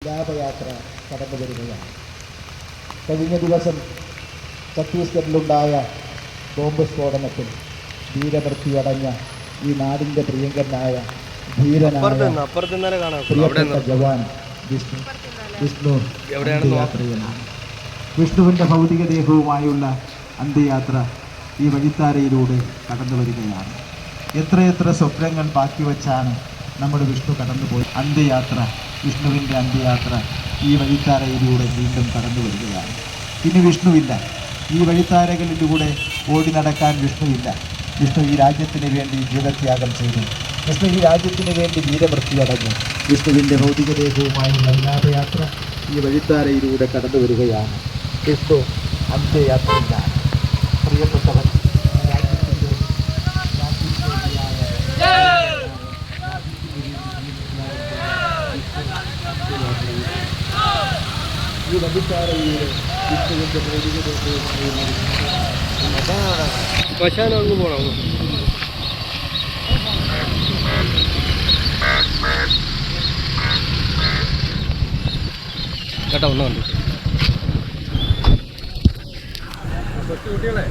ലാഭയാത്ര കടന്നു വരികയാണ്. കഴിഞ്ഞ ദിവസം ഛത്തീസ്ഗഡിലുണ്ടായ ബോംബ് സ്ഫോടനത്തിൽ വീരമൃത്യുവടഞ്ഞ ഈ നാടിൻ്റെ പ്രിയങ്കരനായ ധീരനായ പ്രിയപ്പെട്ട ജവാൻ വിഷ്ണു അന്ത്യയാത്രയിലാണ്. വിഷ്ണുവിൻ്റെ ഭൗതികദേഹവുമായുള്ള അന്ത്യയാത്ര ഈ വഴിത്താരയിലൂടെ കടന്നു വരികയാണ്. എത്രയെത്ര സ്വപ്നങ്ങൾ ബാക്കി വച്ചാണ് നമ്മുടെ വിഷ്ണു കടന്നുപോയി. അന്ത്യയാത്ര, വിഷ്ണുവിൻ്റെ അന്ത്യയാത്ര ഈ വഴിത്താരയിലൂടെ വീണ്ടും കടന്നു വരികയാണ്. ഇനി വിഷ്ണുവില്ല. ഈ വഴിത്താരകളിലൂടെ ഓടി നടക്കാൻ വിഷ്ണുവില്ല. വിഷ്ണു ഈ രാജ്യത്തിന് വേണ്ടി ജീവത്യാഗം ചെയ്തു. വിഷ്ണു ഈ രാജ്യത്തിന് വേണ്ടി വീരമൃത്യുവടഞ്ഞു. വിഷ്ണുവിൻ്റെ ഭൗതികദേഹവുമായുള്ള വിലാപയാത്ര ഈ വഴിത്താരയിലൂടെ കടന്നു വരികയാണ്. വിഷ്ണു അന്ത്യയാത്രയിലാണ്. പ്രിയപ്പെട്ടവർ, ഈ വഴിത്താരയിലൂടെ വിഷ്ണുവിൻ്റെ ഭൗതികദേഹവുമായുള്ള പശാനങ്ങ് പോകണം. കേട്ടോ ഒന്നുണ്ട് കുട്ടികളെ